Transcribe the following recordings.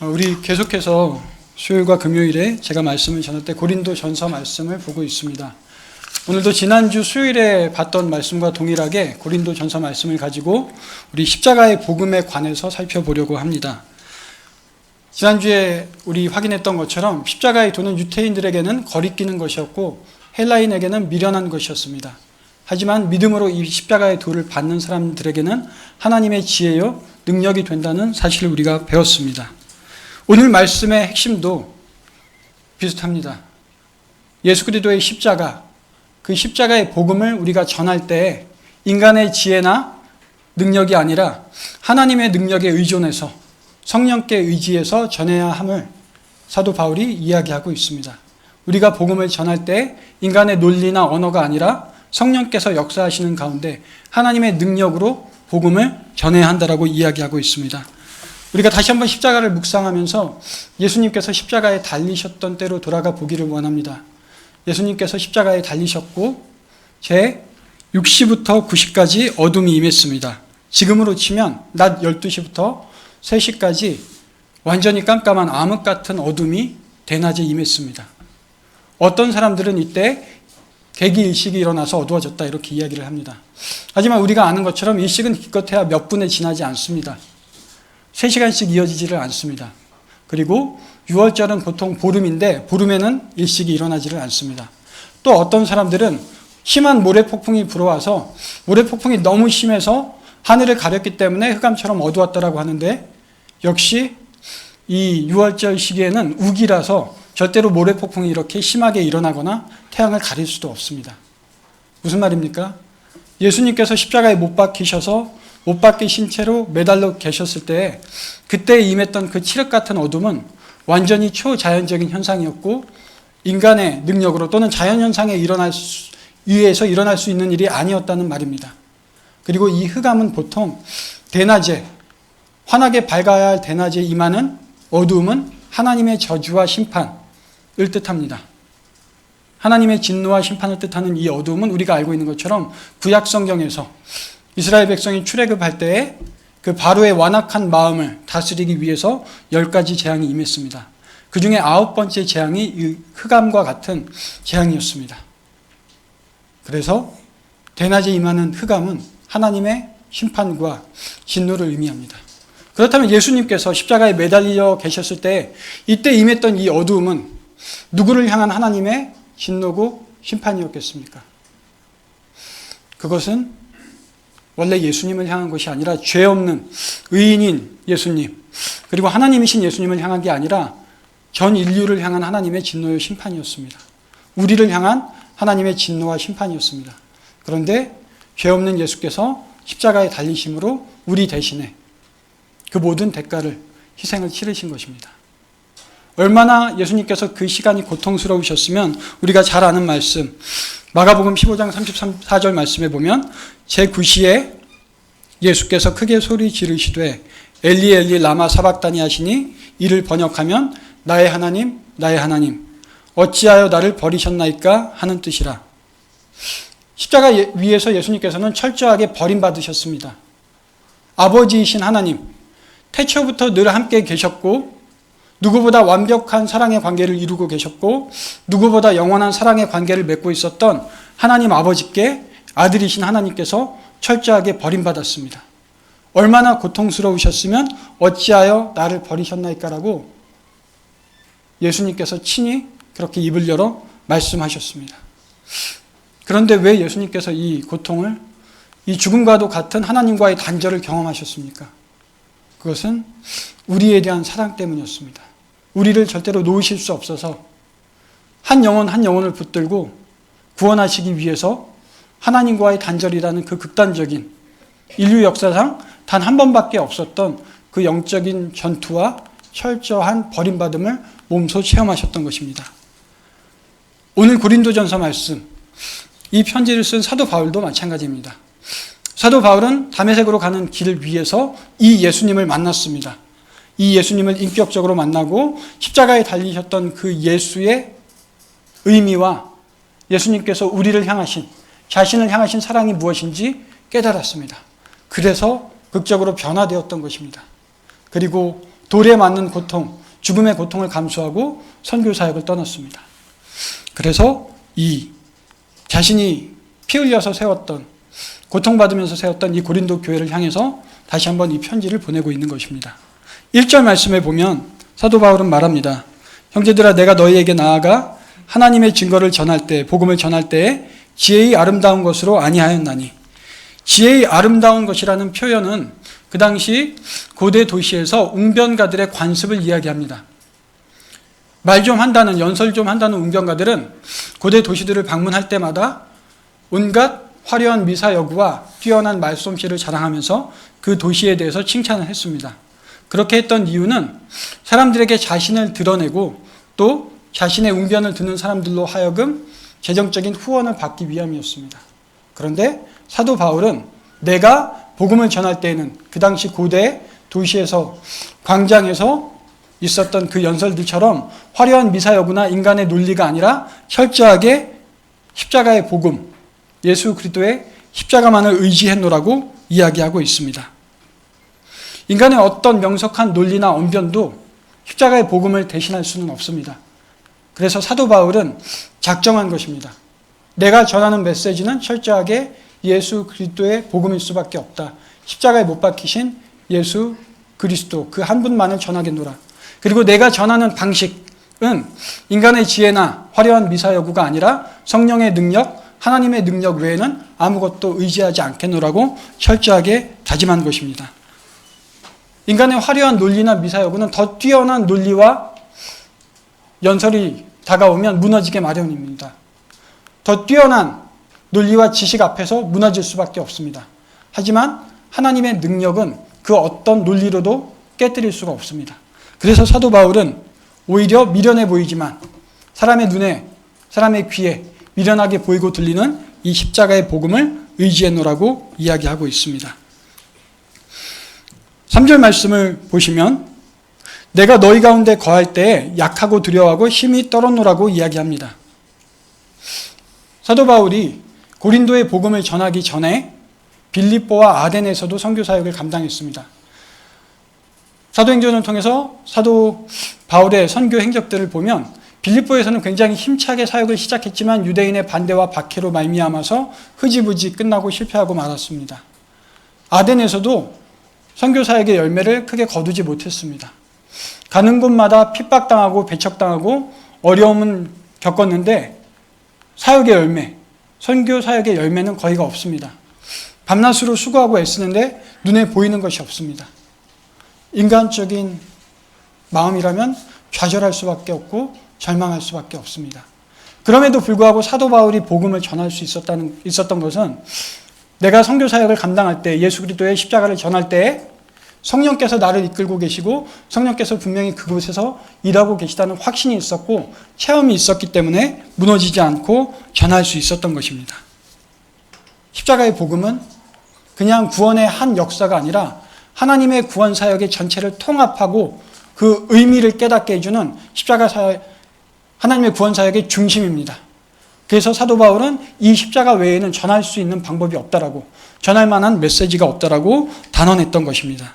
우리 계속해서 수요일과 금요일에 제가 말씀을 전할 때 고린도전서 말씀을 보고 있습니다. 오늘도 지난주 수요일에 봤던 말씀과 동일하게 고린도전서 말씀을 가지고 우리 십자가의 복음에 관해서 살펴보려고 합니다. 지난주에 우리 확인했던 것처럼 십자가의 도는 유대인들에게는 거리끼는 것이었고 헬라인에게는 미련한 것이었습니다. 하지만 믿음으로 이 십자가의 도를 받는 사람들에게는 하나님의 지혜요 능력이 된다는 사실을 우리가 배웠습니다. 오늘 말씀의 핵심도 비슷합니다. 예수 그리스도의 십자가, 그 십자가의 복음을 우리가 전할 때 인간의 지혜나 능력이 아니라 하나님의 능력에 의존해서 성령께 의지해서 전해야 함을 사도 바울이 이야기하고 있습니다. 우리가 복음을 전할 때 인간의 논리나 언어가 아니라 성령께서 역사하시는 가운데 하나님의 능력으로 복음을 전해야 한다라고 이야기하고 있습니다. 우리가 다시 한번 십자가를 묵상하면서 예수님께서 십자가에 달리셨던 때로 돌아가 보기를 원합니다. 예수님께서 십자가에 달리셨고 제 6시부터 9시까지 어둠이 임했습니다. 지금으로 치면 낮 12시부터 3시까지 완전히 깜깜한 암흑 같은 어둠이 대낮에 임했습니다. 어떤 사람들은 이때 개기일식이 일어나서 어두워졌다 이렇게 이야기를 합니다. 하지만 우리가 아는 것처럼 일식은 기껏해야 몇 분에 지나지 않습니다. 3시간씩 이어지지를 않습니다. 그리고 6월절은 보통 보름인데 보름에는 일식이 일어나지를 않습니다. 또 어떤 사람들은 심한 모래폭풍이 불어와서 모래폭풍이 너무 심해서 하늘을 가렸기 때문에 흑암처럼 어두웠다라고 하는데 역시 이 6월절 시기에는 우기라서 절대로 모래폭풍이 이렇게 심하게 일어나거나 태양을 가릴 수도 없습니다. 무슨 말입니까? 예수님께서 십자가에 못 박히셔서 못 박히신 채로 매달려 계셨을 때 그때 임했던 그 칠흑 같은 어둠은 완전히 초자연적인 현상이었고 인간의 능력으로 또는 자연현상에 의해서 일어날 수 있는 일이 아니었다는 말입니다. 그리고 이 흑암은 보통 대낮에 환하게 밝아야 할 대낮에 임하는 어두움은 하나님의 저주와 심판을 뜻합니다. 하나님의 진노와 심판을 뜻하는 이 어두움은 우리가 알고 있는 것처럼 구약 성경에서 이스라엘 백성이 출애굽할 때에 그 바로의 완악한 마음을 다스리기 위해서 10가지 재앙이 임했습니다. 그 중에 9번째 재앙이 이 흑암과 같은 재앙이었습니다. 그래서 대낮에 임하는 흑암은 하나님의 심판과 진노를 의미합니다. 그렇다면 예수님께서 십자가에 매달려 계셨을 때 이때 임했던 이 어두움은 누구를 향한 하나님의 진노고 심판이었겠습니까? 그것은 원래 예수님을 향한 것이 아니라 죄 없는 의인인 예수님 그리고 하나님이신 예수님을 향한 게 아니라 전 인류를 향한 하나님의 진노의 심판이었습니다. 우리를 향한 하나님의 진노와 심판이었습니다. 그런데 죄 없는 예수께서 십자가에 달리심으로 우리 대신에 그 모든 대가를 희생을 치르신 것입니다. 얼마나 예수님께서 그 시간이 고통스러우셨으면 우리가 잘 아는 말씀 마가복음 15장 34절 말씀에 보면 제9시에 예수께서 크게 소리 지르시되 엘리 엘리 라마 사박다니 하시니 이를 번역하면 나의 하나님 나의 하나님 어찌하여 나를 버리셨나이까 하는 뜻이라. 십자가 위에서 예수님께서는 철저하게 버림받으셨습니다. 아버지이신 하나님 태초부터 늘 함께 계셨고 누구보다 완벽한 사랑의 관계를 이루고 계셨고 누구보다 영원한 사랑의 관계를 맺고 있었던 하나님 아버지께 아들이신 하나님께서 철저하게 버림받았습니다. 얼마나 고통스러우셨으면 어찌하여 나를 버리셨나이까라고 예수님께서 친히 그렇게 입을 열어 말씀하셨습니다. 그런데 왜 예수님께서 이 고통을 이 죽음과도 같은 하나님과의 단절을 경험하셨습니까? 그것은 우리에 대한 사랑 때문이었습니다. 우리를 절대로 놓으실 수 없어서 한 영혼을 붙들고 구원하시기 위해서 하나님과의 단절이라는 그 극단적인 인류 역사상 단 한 번밖에 없었던 그 영적인 전투와 철저한 버림받음을 몸소 체험하셨던 것입니다. 오늘 고린도전서 말씀, 이 편지를 쓴 사도 바울도 마찬가지입니다. 사도 바울은 다메섹으로 가는 길을 위해서 이 예수님을 만났습니다. 이 예수님을 인격적으로 만나고 십자가에 달리셨던 그 예수의 의미와 예수님께서 우리를 향하신 자신을 향하신 사랑이 무엇인지 깨달았습니다. 그래서 극적으로 변화되었던 것입니다. 그리고 돌에 맞는 고통, 죽음의 고통을 감수하고 선교 사역을 떠났습니다. 그래서 이 자신이 피 흘려서 세웠던, 고통받으면서 세웠던 이 고린도 교회를 향해서 다시 한번 이 편지를 보내고 있는 것입니다. 1절 말씀에 보면 사도 바울은 말합니다. 형제들아, 내가 너희에게 나아가 하나님의 증거를 전할 때, 복음을 전할 때에 지혜의 아름다운 것으로 아니하였나니. 지혜의 아름다운 것이라는 표현은 그 당시 고대 도시에서 웅변가들의 관습을 이야기합니다. 말 좀 한다는, 연설 좀 한다는 웅변가들은 고대 도시들을 방문할 때마다 온갖 화려한 미사여구와 뛰어난 말솜씨를 자랑하면서 그 도시에 대해서 칭찬을 했습니다. 그렇게 했던 이유는 사람들에게 자신을 드러내고 또 자신의 웅변을 듣는 사람들로 하여금 재정적인 후원을 받기 위함이었습니다. 그런데 사도 바울은 내가 복음을 전할 때에는 그 당시 고대 도시에서, 광장에서 있었던 그 연설들처럼 화려한 미사여구나 인간의 논리가 아니라 철저하게 십자가의 복음, 예수 그리스도의 십자가만을 의지했노라고 이야기하고 있습니다. 인간의 어떤 명석한 논리나 언변도 십자가의 복음을 대신할 수는 없습니다. 그래서 사도 바울은 작정한 것입니다. 내가 전하는 메시지는 철저하게 예수 그리스도의 복음일 수밖에 없다. 십자가에 못 박히신 예수 그리스도 그 한 분만을 전하겠노라. 그리고 내가 전하는 방식은 인간의 지혜나 화려한 미사여구가 아니라 성령의 능력, 하나님의 능력 외에는 아무것도 의지하지 않겠노라고 철저하게 다짐한 것입니다. 인간의 화려한 논리나 미사여구는 더 뛰어난 논리와 연설이 다가오면 무너지게 마련입니다. 더 뛰어난 논리와 지식 앞에서 무너질 수밖에 없습니다. 하지만 하나님의 능력은 그 어떤 논리로도 깨뜨릴 수가 없습니다. 그래서 사도 바울은 오히려 미련해 보이지만 사람의 눈에, 사람의 귀에 미련하게 보이고 들리는 이 십자가의 복음을 의지했노라고 이야기하고 있습니다. 3절 말씀을 보시면 내가 너희 가운데 거할 때에 약하고 두려워하고 힘이 떨었노라고 이야기합니다. 사도 바울이 고린도의 복음을 전하기 전에 빌립보와 아덴에서도 선교 사역을 감당했습니다. 사도행전을 통해서 사도 바울의 선교 행적들을 보면 빌립보에서는 굉장히 힘차게 사역을 시작했지만 유대인의 반대와 박해로 말미암아서 흐지부지 끝나고 실패하고 말았습니다. 아덴에서도 선교 사역의 열매를 크게 거두지 못했습니다. 가는 곳마다 핍박당하고 배척당하고 어려움은 겪었는데 사역의 열매, 선교 사역의 열매는 거의가 없습니다. 밤낮으로 수고하고 애쓰는데 눈에 보이는 것이 없습니다. 인간적인 마음이라면 좌절할 수밖에 없고 절망할 수밖에 없습니다. 그럼에도 불구하고 사도 바울이 복음을 전할 수 있었던 것은 내가 선교 사역을 감당할 때, 예수 그리스도의 십자가를 전할 때에 성령께서 나를 이끌고 계시고 성령께서 분명히 그곳에서 일하고 계시다는 확신이 있었고 체험이 있었기 때문에 무너지지 않고 전할 수 있었던 것입니다. 십자가의 복음은 그냥 구원의 한 역사가 아니라 하나님의 구원 사역의 전체를 통합하고 그 의미를 깨닫게 해주는 십자가 사역, 하나님의 구원 사역의 중심입니다. 그래서 사도 바울은 이 십자가 외에는 전할 수 있는 방법이 없다라고, 전할 만한 메시지가 없다라고 단언했던 것입니다.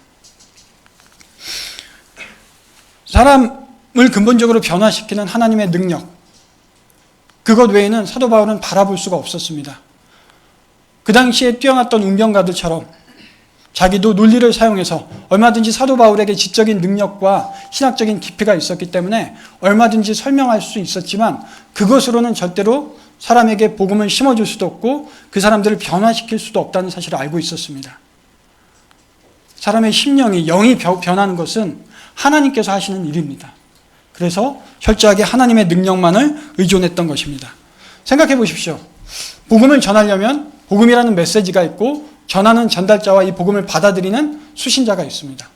사람을 근본적으로 변화시키는 하나님의 능력, 그것 외에는 사도 바울은 바라볼 수가 없었습니다. 그 당시에 뛰어났던 웅변가들처럼 자기도 논리를 사용해서 얼마든지 사도 바울에게 지적인 능력과 신학적인 깊이가 있었기 때문에 얼마든지 설명할 수 있었지만 그것으로는 절대로 사람에게 복음을 심어줄 수도 없고 그 사람들을 변화시킬 수도 없다는 사실을 알고 있었습니다. 사람의 심령이, 영이 변하는 것은 하나님께서 하시는 일입니다. 그래서 철저하게 하나님의 능력만을 의존했던 것입니다. 생각해 보십시오. 복음을 전하려면 복음이라는 메시지가 있고 전하는 전달자와 이 복음을 받아들이는 수신자가 있습니다.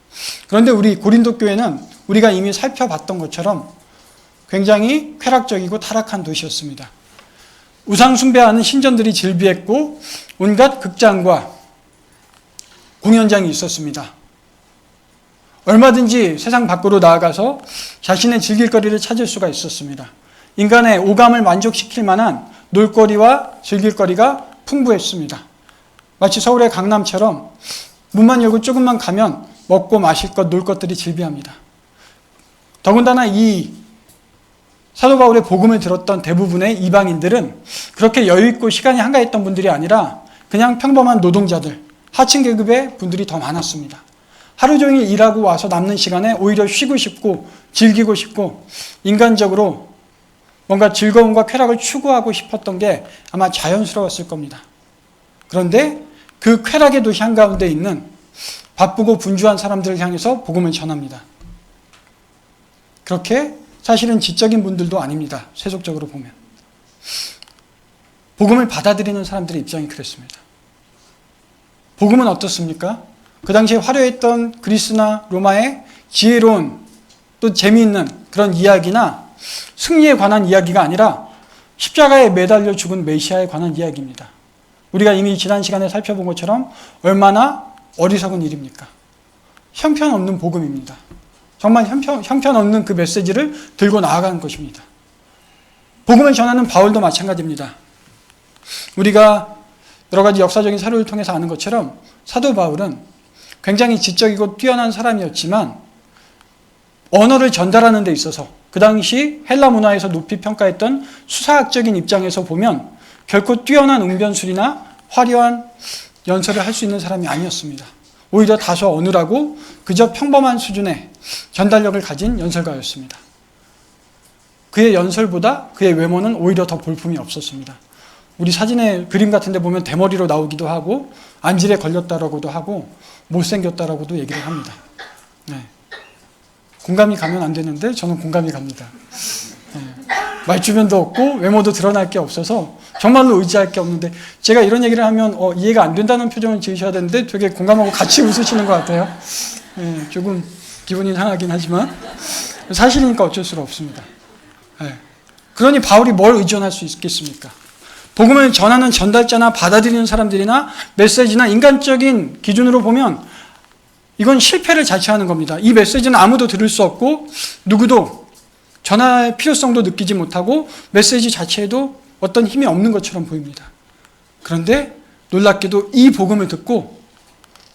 그런데 우리 고린도 교회는 우리가 이미 살펴봤던 것처럼 굉장히 쾌락적이고 타락한 도시였습니다. 우상 숭배하는 신전들이 즐비했고 온갖 극장과 공연장이 있었습니다. 얼마든지 세상 밖으로 나아가서 자신의 즐길 거리를 찾을 수가 있었습니다. 인간의 오감을 만족시킬 만한 놀거리와 즐길 거리가 풍부했습니다. 마치 서울의 강남처럼 문만 열고 조금만 가면 먹고 마실 것, 놀 것들이 즐비합니다. 더군다나 이 사도 바울의 복음을 들었던 대부분의 이방인들은 그렇게 여유있고 시간이 한가했던 분들이 아니라 그냥 평범한 노동자들, 하층 계급의 분들이 더 많았습니다. 하루 종일 일하고 와서 남는 시간에 오히려 쉬고 싶고 즐기고 싶고 인간적으로 뭔가 즐거움과 쾌락을 추구하고 싶었던 게 아마 자연스러웠을 겁니다. 그런데 그 쾌락의 도시 한가운데 있는 바쁘고 분주한 사람들을 향해서 복음을 전합니다. 그렇게 사실은 지적인 분들도 아닙니다. 세속적으로 보면. 복음을 받아들이는 사람들의 입장이 그랬습니다. 복음은 어떻습니까? 그 당시에 화려했던 그리스나 로마의 지혜로운 또 재미있는 그런 이야기나 승리에 관한 이야기가 아니라 십자가에 매달려 죽은 메시아에 관한 이야기입니다. 우리가 이미 지난 시간에 살펴본 것처럼 얼마나 어리석은 일입니까? 형편없는 복음입니다. 정말 형편없는 그 메시지를 들고 나아가는 것입니다. 복음을 전하는 바울도 마찬가지입니다. 우리가 여러 가지 역사적인 사료를 통해서 아는 것처럼 사도 바울은 굉장히 지적이고 뛰어난 사람이었지만 언어를 전달하는 데 있어서 그 당시 헬라 문화에서 높이 평가했던 수사학적인 입장에서 보면 결코 뛰어난 웅변술이나 화려한 연설을 할 수 있는 사람이 아니었습니다. 오히려 다소 어눌하고 그저 평범한 수준의 전달력을 가진 연설가였습니다. 그의 연설보다 그의 외모는 오히려 더 볼품이 없었습니다. 우리 사진에 그림 같은 데 보면 대머리로 나오기도 하고 안질에 걸렸다라고도 하고 못생겼다라고도 얘기를 합니다. 네. 공감이 가면 안 되는데 저는 공감이 갑니다. 네. 말주변도 없고 외모도 드러날 게 없어서 정말로 의지할 게 없는데 제가 이런 얘기를 하면 이해가 안 된다는 표정을 지으셔야 되는데 되게 공감하고 같이 웃으시는 것 같아요. 네. 조금 기분이 상하긴 하지만 사실이니까 어쩔 수가 없습니다. 네. 그러니 바울이 뭘 의존할 수 있겠습니까? 복음을 전하는 전달자나 받아들이는 사람들이나 메시지나 인간적인 기준으로 보면 이건 실패를 자처하는 겁니다. 이 메시지는 아무도 들을 수 없고 누구도 전할 필요성도 느끼지 못하고 메시지 자체에도 어떤 힘이 없는 것처럼 보입니다. 그런데 놀랍게도 이 복음을 듣고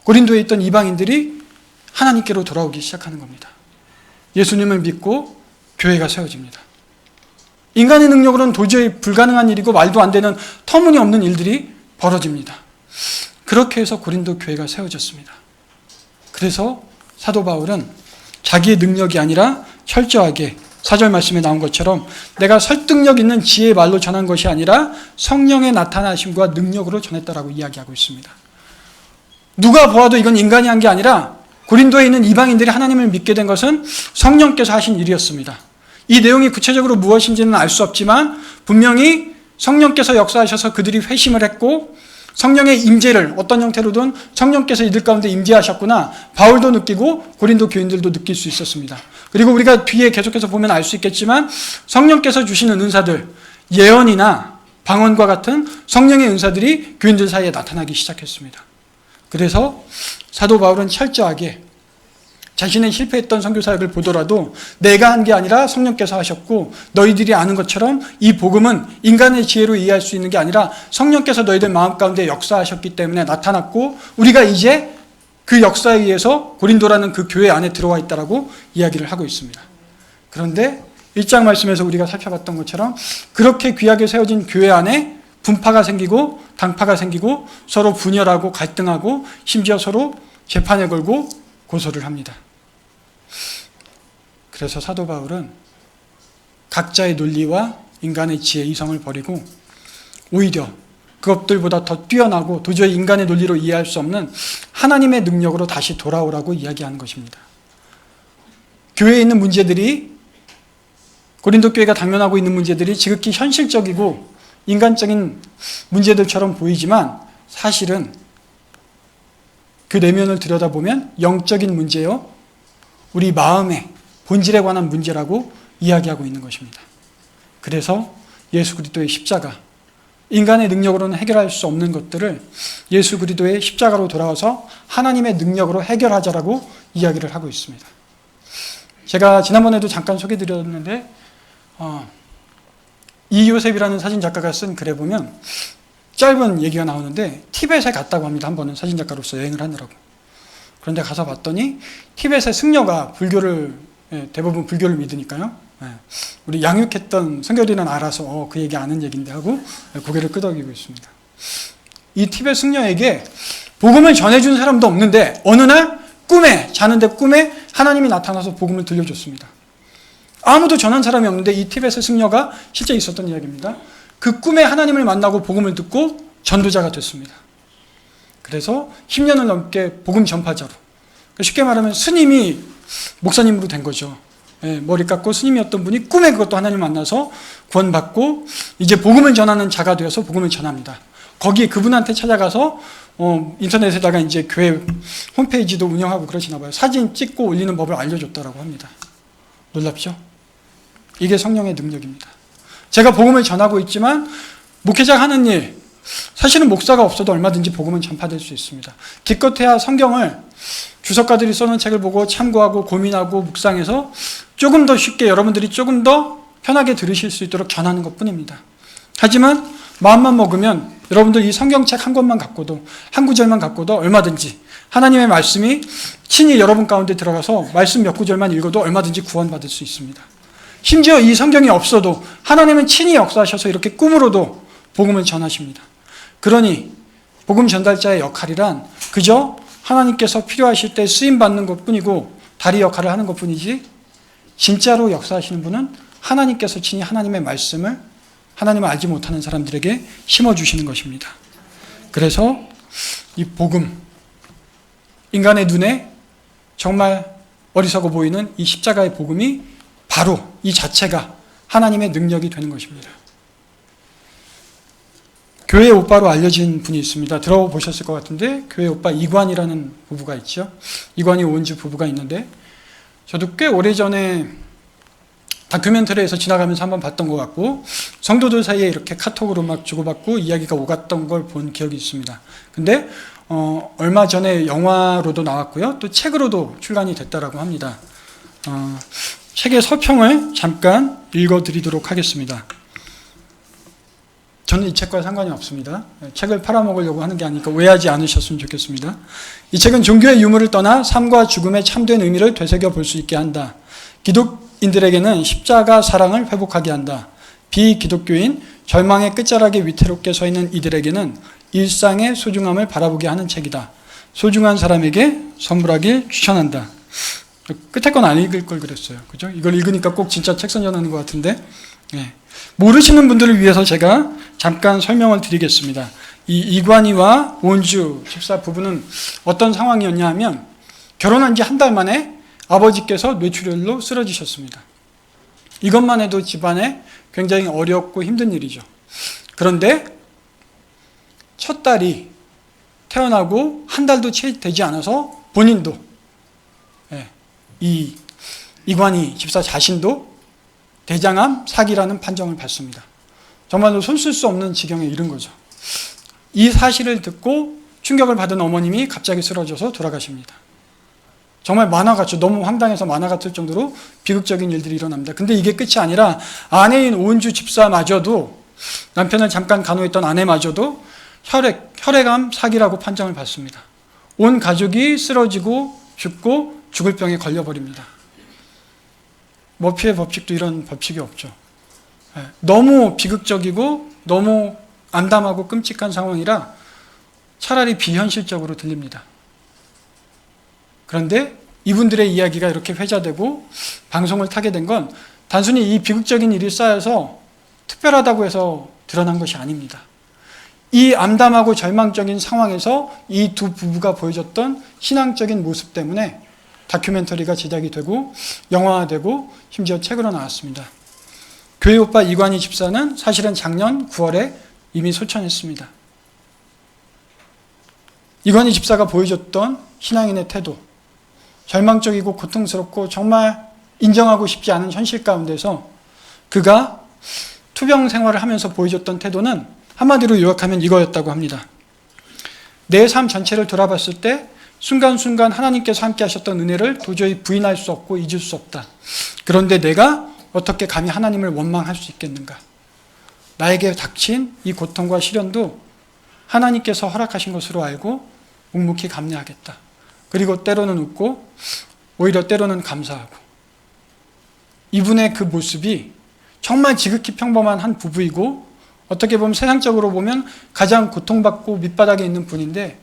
고린도에 있던 이방인들이 하나님께로 돌아오기 시작하는 겁니다. 예수님을 믿고 교회가 세워집니다. 인간의 능력으로는 도저히 불가능한 일이고 말도 안 되는 터무니없는 일들이 벌어집니다. 그렇게 해서 고린도 교회가 세워졌습니다. 그래서 사도 바울은 자기의 능력이 아니라 철저하게 4절 말씀에 나온 것처럼 내가 설득력 있는 지혜의 말로 전한 것이 아니라 성령의 나타나심과 능력으로 전했다라고 이야기하고 있습니다. 누가 보아도 이건 인간이 한 게 아니라 고린도에 있는 이방인들이 하나님을 믿게 된 것은 성령께서 하신 일이었습니다. 이 내용이 구체적으로 무엇인지는 알 수 없지만 분명히 성령께서 역사하셔서 그들이 회심을 했고 성령의 임재를 어떤 형태로든 성령께서 이들 가운데 임재하셨구나 바울도 느끼고 고린도 교인들도 느낄 수 있었습니다. 그리고 우리가 뒤에 계속해서 보면 알 수 있겠지만 성령께서 주시는 은사들 예언이나 방언과 같은 성령의 은사들이 교인들 사이에 나타나기 시작했습니다. 그래서 사도 바울은 철저하게 자신의 실패했던 선교 사역을 보더라도 내가 한 게 아니라 성령께서 하셨고 너희들이 아는 것처럼 이 복음은 인간의 지혜로 이해할 수 있는 게 아니라 성령께서 너희들 마음 가운데 역사하셨기 때문에 나타났고 우리가 이제 그 역사에 의해서 고린도라는 그 교회 안에 들어와 있다라고 이야기를 하고 있습니다. 그런데 1장 말씀에서 우리가 살펴봤던 것처럼 그렇게 귀하게 세워진 교회 안에 분파가 생기고 당파가 생기고 서로 분열하고 갈등하고 심지어 서로 재판에 걸고 고소를 합니다. 그래서 사도 바울은 각자의 논리와 인간의 지혜 이성을 버리고 오히려 그것들보다 더 뛰어나고 도저히 인간의 논리로 이해할 수 없는 하나님의 능력으로 다시 돌아오라고 이야기하는 것입니다. 교회에 있는 문제들이 고린도 교회가 당면하고 있는 문제들이 지극히 현실적이고 인간적인 문제들처럼 보이지만 사실은 그 내면을 들여다보면 영적인 문제요 우리 마음의 본질에 관한 문제라고 이야기하고 있는 것입니다. 그래서 예수 그리스도의 십자가 인간의 능력으로는 해결할 수 없는 것들을 예수 그리스도의 십자가로 돌아와서 하나님의 능력으로 해결하자라고 이야기를 하고 있습니다. 제가 지난번에도 잠깐 소개드렸는데 이요셉이라는 사진작가가 쓴 글에 보면 짧은 얘기가 나오는데 티벳에 갔다고 합니다. 한 번은 사진작가로서 여행을 하느라고. 그런데 가서 봤더니 티벳의 승려가 불교를 대부분 불교를 믿으니까요. 우리 양육했던 성결이는 알아서 그 얘기 아는 얘기인데 하고 고개를 끄덕이고 있습니다. 이 티벳 승려에게 복음을 전해준 사람도 없는데 어느 날 자는데 꿈에 하나님이 나타나서 복음을 들려줬습니다. 아무도 전한 사람이 없는데 이 티벳의 승려가 실제 있었던 이야기입니다. 그 꿈에 하나님을 만나고 복음을 듣고 전도자가 됐습니다. 그래서 10년을 넘게 복음 전파자로, 쉽게 말하면 스님이 목사님으로 된 거죠. 머리 깎고 스님이었던 분이 꿈에 그것도 하나님 만나서 구원받고 이제 복음을 전하는 자가 되어서 복음을 전합니다. 거기 그분한테 찾아가서 인터넷에다가 이제 교회 홈페이지도 운영하고 그러시나 봐요. 사진 찍고 올리는 법을 알려줬다라고 합니다. 놀랍죠? 이게 성령의 능력입니다. 제가 복음을 전하고 있지만 목회자가 하는 일, 사실은 목사가 없어도 얼마든지 복음은 전파될 수 있습니다. 기껏해야 성경을 주석가들이 써놓은 책을 보고 참고하고 고민하고 묵상해서 조금 더 쉽게 여러분들이 조금 더 편하게 들으실 수 있도록 전하는 것뿐입니다. 하지만 마음만 먹으면 여러분들 이 성경책 한 권만 갖고도, 한 구절만 갖고도 얼마든지 하나님의 말씀이 친히 여러분 가운데 들어가서 말씀 몇 구절만 읽어도 얼마든지 구원받을 수 있습니다. 심지어 이 성경이 없어도 하나님은 친히 역사하셔서 이렇게 꿈으로도 복음을 전하십니다. 그러니 복음 전달자의 역할이란 그저 하나님께서 필요하실 때 쓰임받는 것뿐이고 다리 역할을 하는 것뿐이지, 진짜로 역사하시는 분은 하나님께서 친히 하나님의 말씀을 하나님을 알지 못하는 사람들에게 심어주시는 것입니다. 그래서 이 복음, 인간의 눈에 정말 어리석어 보이는 이 십자가의 복음이 바로 이 자체가 하나님의 능력이 되는 것입니다. 교회 오빠로 알려진 분이 있습니다. 들어보셨을 것 같은데 교회 오빠 이관이라는 부부가 있죠. 이관이 오은주 부부가 있는데 저도 꽤 오래전에 다큐멘터리에서 지나가면서 한번 봤던 것 같고 성도들 사이에 이렇게 카톡으로 막 주고받고 이야기가 오갔던 걸 본 기억이 있습니다. 근데 얼마 전에 영화로도 나왔고요. 또 책으로도 출간이 됐다라고 합니다. 책의 서평을 잠깐 읽어드리도록 하겠습니다. 저는 이 책과 상관이 없습니다. 책을 팔아먹으려고 하는 게 아니니까 오해하지 않으셨으면 좋겠습니다. 이 책은 종교의 유무를 떠나 삶과 죽음의 참된 의미를 되새겨 볼 수 있게 한다. 기독인들에게는 십자가 사랑을 회복하게 한다. 비기독교인 절망의 끝자락에 위태롭게 서 있는 이들에게는 일상의 소중함을 바라보게 하는 책이다. 소중한 사람에게 선물하길 추천한다. 끝에 건 안 읽을 걸 그랬어요. 그죠? 이걸 읽으니까 꼭 진짜 책 선전하는 것 같은데, 모르시는 분들을 위해서 제가 잠깐 설명을 드리겠습니다. 이 이관희와 오은주 집사 부부는 어떤 상황이었냐 하면 결혼한 지 한 달 만에 아버지께서 뇌출혈로 쓰러지셨습니다. 이것만 해도 집안에 굉장히 어렵고 힘든 일이죠. 그런데 첫 딸이 태어나고 한 달도 채 되지 않아서 본인도, 이 이관희 집사 자신도 대장암 사기라는 판정을 받습니다. 정말로 손 쓸 수 없는 지경에 이른 거죠. 이 사실을 듣고 충격을 받은 어머님이 갑자기 쓰러져서 돌아가십니다. 정말 만화 같죠. 너무 황당해서 만화 같을 정도로 비극적인 일들이 일어납니다. 근데 이게 끝이 아니라 아내인 오은주 집사마저도, 남편을 잠깐 간호했던 아내마저도 혈액암 사기라고 판정을 받습니다. 온 가족이 쓰러지고 죽고 죽을 병에 걸려버립니다. 머피의 법칙도 이런 법칙이 없죠. 너무 비극적이고 너무 암담하고 끔찍한 상황이라 차라리 비현실적으로 들립니다. 그런데 이분들의 이야기가 이렇게 회자되고 방송을 타게 된 건 단순히 이 비극적인 일이 쌓여서 특별하다고 해서 드러난 것이 아닙니다. 이 암담하고 절망적인 상황에서 이 두 부부가 보여줬던 신앙적인 모습 때문에 다큐멘터리가 제작이 되고 영화화되고 심지어 책으로 나왔습니다. 교회 오빠 이관희 집사는 사실은 작년 9월에 이미 소천했습니다. 이관희 집사가 보여줬던 신앙인의 태도, 절망적이고 고통스럽고 정말 인정하고 싶지 않은 현실 가운데서 그가 투병 생활을 하면서 보여줬던 태도는 한마디로 요약하면 이거였다고 합니다. 내 삶 전체를 돌아봤을 때 순간순간 하나님께서 함께 하셨던 은혜를 도저히 부인할 수 없고 잊을 수 없다. 그런데 내가 어떻게 감히 하나님을 원망할 수 있겠는가? 나에게 닥친 이 고통과 시련도 하나님께서 허락하신 것으로 알고 묵묵히 감내하겠다. 그리고 때로는 웃고 오히려 때로는 감사하고 이분의 그 모습이 정말 지극히 평범한 한 부부이고 어떻게 보면 세상적으로 보면 가장 고통받고 밑바닥에 있는 분인데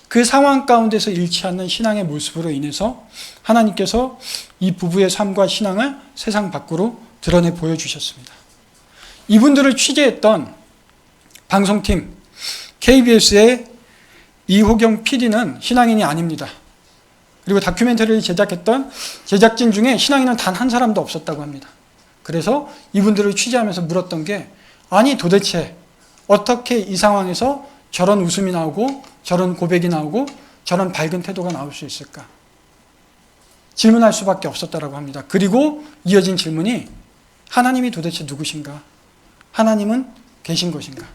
그 상황 가운데서 잃지 않는 신앙의 모습으로 인해서 하나님께서 이 부부의 삶과 신앙을 세상 밖으로 드러내 보여주셨습니다. 이분들을 취재했던 방송팀 KBS의 이호경 PD는 신앙인이 아닙니다. 그리고 다큐멘터리를 제작했던 제작진 중에 신앙인은 단 한 사람도 없었다고 합니다. 그래서 이분들을 취재하면서 물었던 게 아니 도대체 어떻게 이 상황에서 저런 웃음이 나오고 저런 고백이 나오고 저런 밝은 태도가 나올 수 있을까? 질문할 수밖에 없었다라고 합니다. 그리고 이어진 질문이 하나님이 도대체 누구신가? 하나님은 계신 것인가?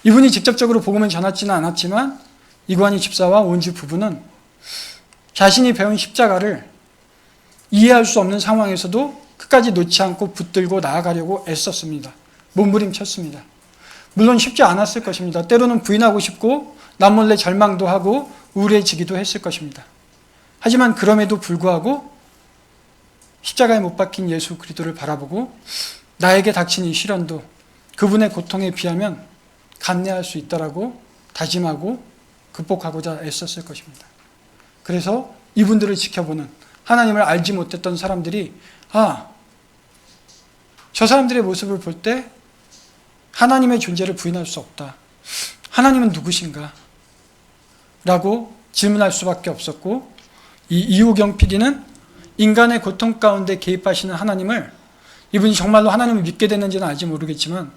이분이 직접적으로 복음을 전하지는 않았지만 이관희 집사와 온주 부부는 자신이 배운 십자가를 이해할 수 없는 상황에서도 끝까지 놓지 않고 붙들고 나아가려고 애썼습니다. 몸부림쳤습니다. 물론 쉽지 않았을 것입니다. 때로는 부인하고 싶고 남몰래 절망도 하고 우울해지기도 했을 것입니다. 하지만 그럼에도 불구하고 십자가에 못 박힌 예수 그리스도를 바라보고 나에게 닥친 이 시련도 그분의 고통에 비하면 감내할 수 있다라고 다짐하고 극복하고자 애썼을 것입니다. 그래서 이분들을 지켜보는 하나님을 알지 못했던 사람들이 저 사람들의 모습을 볼 때 하나님의 존재를 부인할 수 없다. 하나님은 누구신가? 라고 질문할 수밖에 없었고 이 이호경 PD는 인간의 고통 가운데 개입하시는 하나님을 이분이 정말로 하나님을 믿게 됐는지는 알지 모르겠지만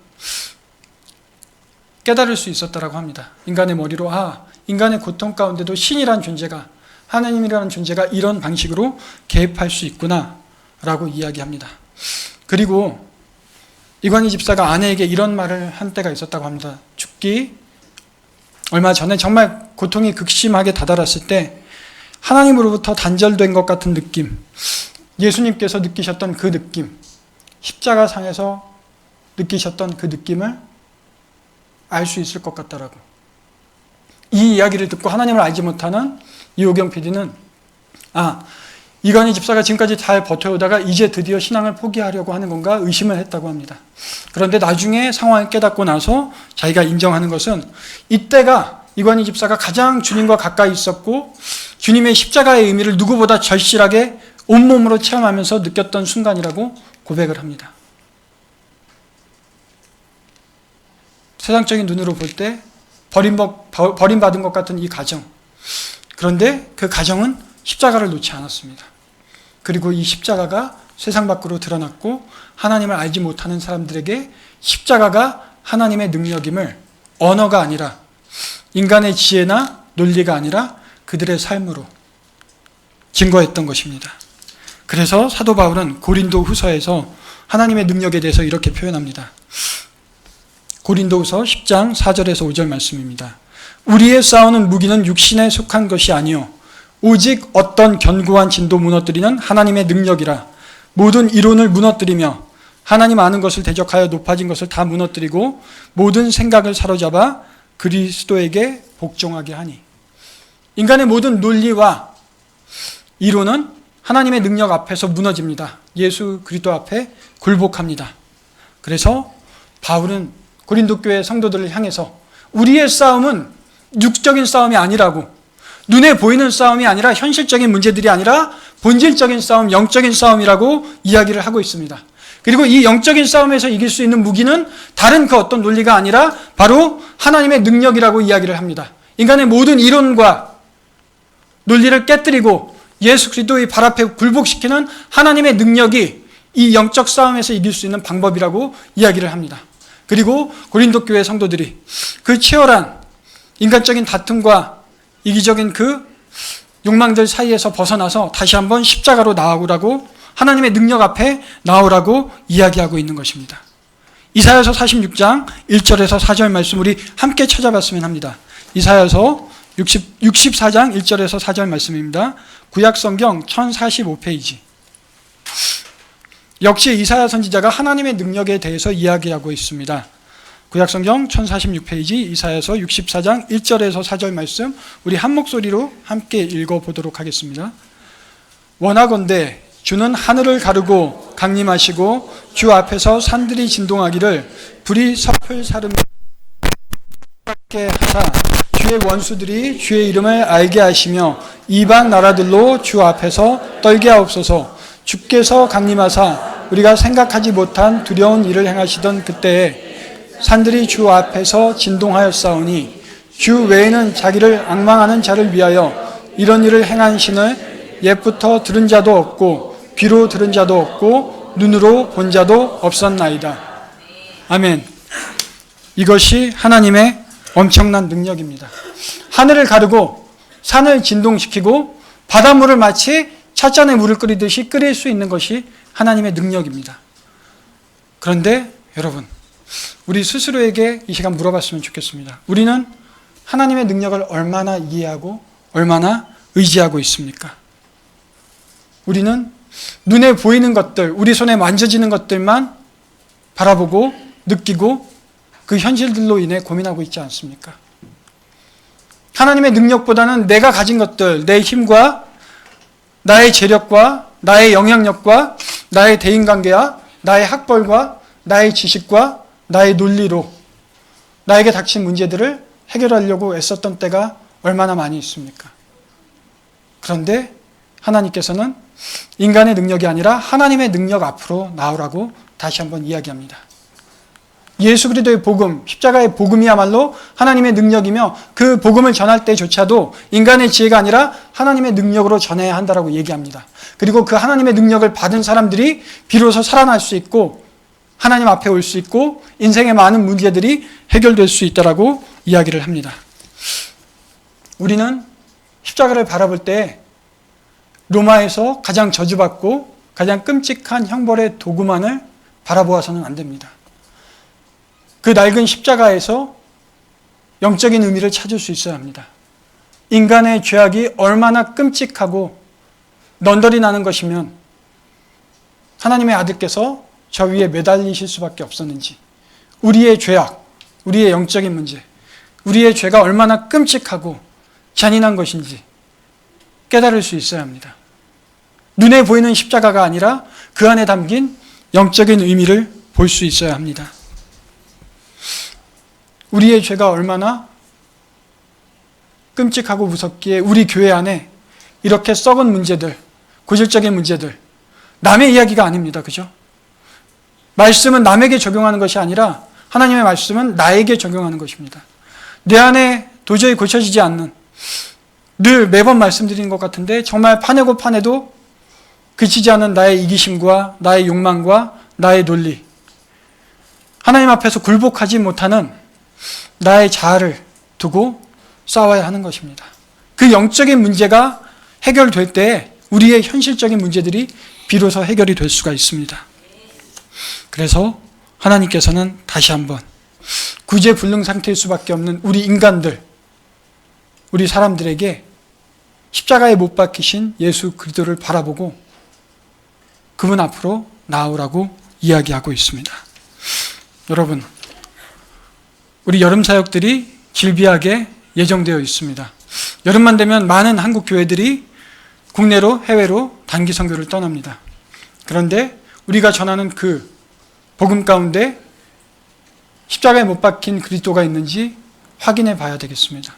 깨달을 수 있었다라고 합니다. 인간의 머리로 인간의 고통 가운데도 신이란 존재가 하나님이라는 존재가 이런 방식으로 개입할 수 있구나 라고 이야기합니다. 그리고 이관희 집사가 아내에게 이런 말을 한 때가 있었다고 합니다. 죽기 얼마 전에 정말 고통이 극심하게 다다랐을 때 하나님으로부터 단절된 것 같은 느낌, 예수님께서 느끼셨던 그 느낌, 십자가상에서 느끼셨던 그 느낌을 알 수 있을 것 같다라고. 이 이야기를 듣고 하나님을 알지 못하는 이호경 PD는 이관희 집사가 지금까지 잘 버텨오다가 이제 드디어 신앙을 포기하려고 하는 건가 의심을 했다고 합니다. 그런데 나중에 상황을 깨닫고 나서 자기가 인정하는 것은 이때가 이관희 집사가 가장 주님과 가까이 있었고 주님의 십자가의 의미를 누구보다 절실하게 온몸으로 체험하면서 느꼈던 순간이라고 고백을 합니다. 세상적인 눈으로 볼 때 버림받은 것 같은 이 가정. 그런데 그 가정은 십자가를 놓지 않았습니다. 그리고 이 십자가가 세상 밖으로 드러났고 하나님을 알지 못하는 사람들에게 십자가가 하나님의 능력임을 언어가 아니라 인간의 지혜나 논리가 아니라 그들의 삶으로 증거했던 것입니다. 그래서 사도 바울은 고린도 후서에서 하나님의 능력에 대해서 이렇게 표현합니다. 고린도후서 10장 4절에서 5절 말씀입니다. 우리의 싸우는 무기는 육신에 속한 것이 아니요 오직 어떤 견고한 진도 무너뜨리는 하나님의 능력이라. 모든 이론을 무너뜨리며 하나님 아는 것을 대적하여 높아진 것을 다 무너뜨리고 모든 생각을 사로잡아 그리스도에게 복종하게 하니. 인간의 모든 논리와 이론은 하나님의 능력 앞에서 무너집니다. 예수 그리스도 앞에 굴복합니다. 그래서 바울은 고린도 교회 성도들을 향해서 우리의 싸움은 육적인 싸움이 아니라고, 눈에 보이는 싸움이 아니라 현실적인 문제들이 아니라 본질적인 싸움, 영적인 싸움이라고 이야기를 하고 있습니다. 그리고 이 영적인 싸움에서 이길 수 있는 무기는 다른 그 어떤 논리가 아니라 바로 하나님의 능력이라고 이야기를 합니다. 인간의 모든 이론과 논리를 깨뜨리고 예수 그리스도의 발 앞에 굴복시키는 하나님의 능력이 이 영적 싸움에서 이길 수 있는 방법이라고 이야기를 합니다. 그리고 고린도 교회 성도들이 그 치열한 인간적인 다툼과 이기적인 그 욕망들 사이에서 벗어나서 다시 한번 십자가로 나아오라고, 하나님의 능력 앞에 나오라고 이야기하고 있는 것입니다. 이사야서 46장 1절에서 4절 말씀 우리 함께 찾아봤으면 합니다. 이사야서 64장 1절에서 4절 말씀입니다. 구약성경 1045페이지. 역시 이사야 선지자가 하나님의 능력에 대해서 이야기하고 있습니다. 구약성경 1046페이지 이사야서 64장 1절에서 4절 말씀 우리 한 목소리로 함께 읽어보도록 하겠습니다. 원하건대 주는 하늘을 가르고 강림하시고 주 앞에서 산들이 진동하기를 불이 섭을 사르며 게 하사 주의 원수들이 주의 이름을 알게 하시며 이방 나라들로 주 앞에서 떨게 하옵소서. 주께서 강림하사 우리가 생각하지 못한 두려운 일을 행하시던 그때에 산들이 주 앞에서 진동하였사오니 주 외에는 자기를 앙망하는 자를 위하여 이런 일을 행한 신을 옛부터 들은 자도 없고 귀로 들은 자도 없고 눈으로 본 자도 없었나이다. 아멘. 이것이 하나님의 엄청난 능력입니다. 하늘을 가르고 산을 진동시키고 바닷물을 마치 찻잔에 물을 끓이듯이 끓일 수 있는 것이 하나님의 능력입니다. 그런데 여러분, 우리 스스로에게 이 시간 물어봤으면 좋겠습니다. 우리는 하나님의 능력을 얼마나 이해하고 얼마나 의지하고 있습니까? 우리는 눈에 보이는 것들, 우리 손에 만져지는 것들만 바라보고 느끼고 그 현실들로 인해 고민하고 있지 않습니까? 하나님의 능력보다는 내가 가진 것들, 내 힘과 나의 재력과 나의 영향력과 나의 대인관계와 나의 학벌과 나의 지식과 나의 논리로 나에게 닥친 문제들을 해결하려고 애썼던 때가 얼마나 많이 있습니까? 그런데 하나님께서는 인간의 능력이 아니라 하나님의 능력 앞으로 나오라고 다시 한번 이야기합니다. 예수 그리스도의 복음, 십자가의 복음이야말로 하나님의 능력이며 그 복음을 전할 때조차도 인간의 지혜가 아니라 하나님의 능력으로 전해야 한다라고 얘기합니다. 그리고 그 하나님의 능력을 받은 사람들이 비로소 살아날 수 있고 하나님 앞에 올 수 있고 인생의 많은 문제들이 해결될 수 있다라고 이야기를 합니다. 우리는 십자가를 바라볼 때 로마에서 가장 저주받고 가장 끔찍한 형벌의 도구만을 바라보아서는 안 됩니다. 그 낡은 십자가에서 영적인 의미를 찾을 수 있어야 합니다. 인간의 죄악이 얼마나 끔찍하고 넌덜이 나는 것이면 하나님의 아들께서 저 위에 매달리실 수밖에 없었는지, 우리의 죄악, 우리의 영적인 문제, 우리의 죄가 얼마나 끔찍하고 잔인한 것인지 깨달을 수 있어야 합니다. 눈에 보이는 십자가가 아니라 그 안에 담긴 영적인 의미를 볼 수 있어야 합니다. 우리의 죄가 얼마나 끔찍하고 무섭기에 우리 교회 안에 이렇게 썩은 문제들, 고질적인 문제들, 남의 이야기가 아닙니다. 그죠? 말씀은 남에게 적용하는 것이 아니라 하나님의 말씀은 나에게 적용하는 것입니다. 내 안에 도저히 고쳐지지 않는, 늘 매번 말씀드리는 것 같은데 정말 파내고 파내도 그치지 않은 나의 이기심과 나의 욕망과 나의 논리, 하나님 앞에서 굴복하지 못하는 나의 자아를 두고 싸워야 하는 것입니다. 그 영적인 문제가 해결될 때 우리의 현실적인 문제들이 비로소 해결이 될 수가 있습니다. 그래서 하나님께서는 다시 한번 구제불능 상태일 수밖에 없는 우리 인간들, 우리 사람들에게 십자가에 못 박히신 예수 그리스도를 바라보고 그분 앞으로 나오라고 이야기하고 있습니다. 여러분, 우리 여름 사역들이 질비하게 예정되어 있습니다. 여름만 되면 많은 한국 교회들이 국내로 해외로 단기 선교를 떠납니다. 그런데 우리가 전하는 그 복음 가운데 십자가에 못 박힌 그리스도가 있는지 확인해 봐야 되겠습니다.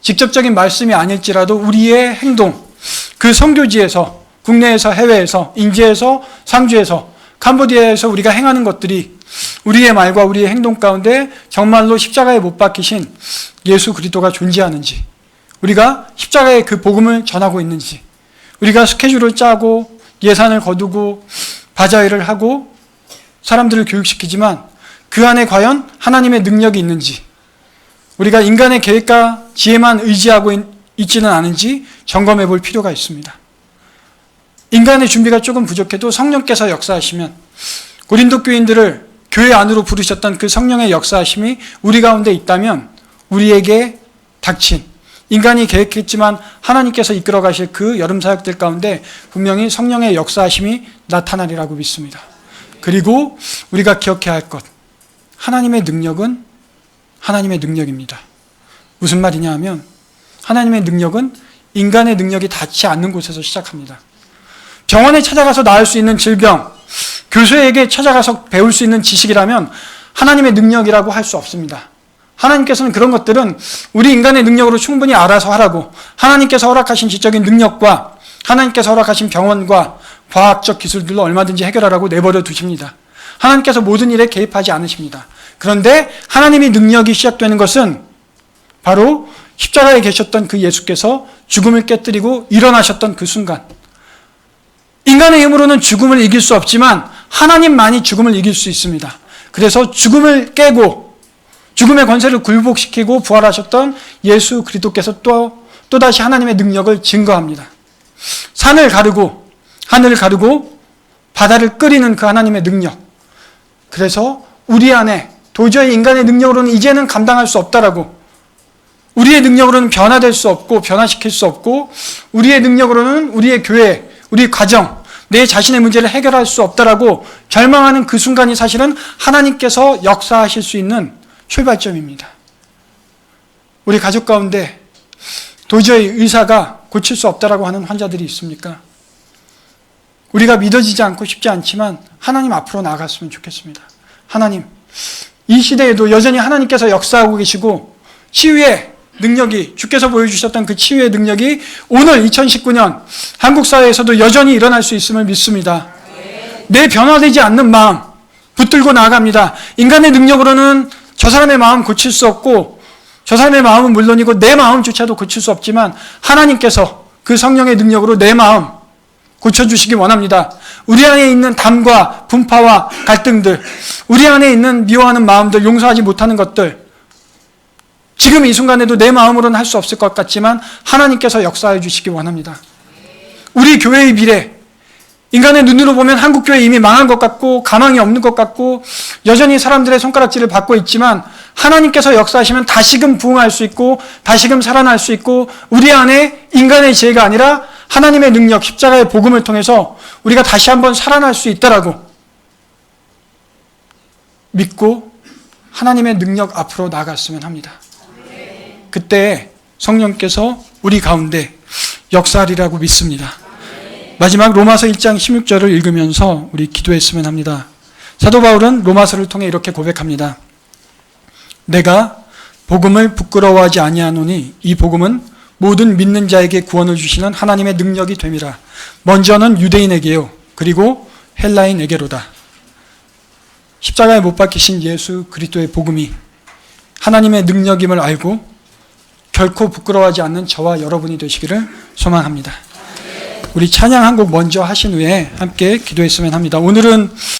직접적인 말씀이 아닐지라도 우리의 행동, 그 선교지에서, 국내에서, 해외에서, 인제에서, 상주에서, 캄보디아에서 우리가 행하는 것들이 우리의 말과 우리의 행동 가운데 정말로 십자가에 못 박히신 예수 그리스도가 존재하는지, 우리가 십자가의 그 복음을 전하고 있는지, 우리가 스케줄을 짜고 예산을 거두고 바자회를 하고 사람들을 교육시키지만 그 안에 과연 하나님의 능력이 있는지, 우리가 인간의 계획과 지혜만 의지하고 있지는 않은지 점검해 볼 필요가 있습니다. 인간의 준비가 조금 부족해도 성령께서 역사하시면 고린도 교인들을 교회 안으로 부르셨던 그 성령의 역사하심이 우리 가운데 있다면 우리에게 닥친, 인간이 계획했지만 하나님께서 이끌어 가실 그 여름 사역들 가운데 분명히 성령의 역사하심이 나타나리라고 믿습니다. 그리고 우리가 기억해야 할 것, 하나님의 능력은 하나님의 능력입니다. 무슨 말이냐 하면 하나님의 능력은 인간의 능력이 닿지 않는 곳에서 시작합니다. 병원에 찾아가서 나을 수 있는 질병, 교수에게 찾아가서 배울 수 있는 지식이라면 하나님의 능력이라고 할 수 없습니다. 하나님께서는 그런 것들은 우리 인간의 능력으로 충분히 알아서 하라고, 하나님께서 허락하신 지적인 능력과 하나님께서 허락하신 병원과 과학적 기술들로 얼마든지 해결하라고 내버려 두십니다. 하나님께서 모든 일에 개입하지 않으십니다. 그런데 하나님의 능력이 시작되는 것은 바로 십자가에 계셨던 그 예수께서 죽음을 깨뜨리고 일어나셨던 그 순간, 인간의 힘으로는 죽음을 이길 수 없지만 하나님만이 죽음을 이길 수 있습니다. 그래서 죽음을 깨고 죽음의 권세를 굴복시키고 부활하셨던 예수 그리스도께서 또다시 하나님의 능력을 증거합니다. 산을 가르고 하늘을 가르고 바다를 끓이는 그 하나님의 능력. 그래서 우리 안에 도저히 인간의 능력으로는 이제는 감당할 수 없다라고, 우리의 능력으로는 변화될 수 없고 변화시킬 수 없고, 우리의 능력으로는 우리의 교회, 우리 가정, 내 자신의 문제를 해결할 수 없다라고 절망하는 그 순간이 사실은 하나님께서 역사하실 수 있는 출발점입니다. 우리 가족 가운데 도저히 의사가 고칠 수 없다라고 하는 환자들이 있습니까? 우리가 믿어지지 않고 싶지 않지만 하나님 앞으로 나아갔으면 좋겠습니다. 하나님, 이 시대에도 여전히 하나님께서 역사하고 계시고 치유의 능력이, 주께서 보여주셨던 그 치유의 능력이 오늘 2019년 한국 사회에서도 여전히 일어날 수 있음을 믿습니다. 내 변화되지 않는 마음 붙들고 나아갑니다. 인간의 능력으로는 저 사람의 마음 고칠 수 없고 저 사람의 마음은 물론이고 내 마음조차도 고칠 수 없지만 하나님께서 그 성령의 능력으로 내 마음 고쳐주시기 원합니다. 우리 안에 있는 담과 분파와 갈등들, 우리 안에 있는 미워하는 마음들, 용서하지 못하는 것들, 지금 이 순간에도 내 마음으로는 할 수 없을 것 같지만 하나님께서 역사해 주시기 원합니다. 우리 교회의 미래, 인간의 눈으로 보면 한국교회 이미 망한 것 같고 가망이 없는 것 같고 여전히 사람들의 손가락질을 받고 있지만 하나님께서 역사하시면 다시금 부흥할 수 있고 다시금 살아날 수 있고 우리 안에 인간의 지혜가 아니라 하나님의 능력, 십자가의 복음을 통해서 우리가 다시 한번 살아날 수 있다라고 믿고 하나님의 능력 앞으로 나아갔으면 합니다. 그때 성령께서 우리 가운데 역사하리라고 믿습니다. 마지막 로마서 1장 16절을 읽으면서 우리 기도했으면 합니다. 사도 바울은 로마서를 통해 이렇게 고백합니다. 내가 복음을 부끄러워하지 아니하노니 이 복음은 모든 믿는 자에게 구원을 주시는 하나님의 능력이 됨이라. 먼저는 유대인에게요 그리고 헬라인에게로다. 십자가에 못 박히신 예수 그리스도의 복음이 하나님의 능력임을 알고 결코 부끄러워하지 않는 저와 여러분이 되시기를 소망합니다. 우리 찬양 한 곡 먼저 하신 후에 함께 기도했으면 합니다. 오늘은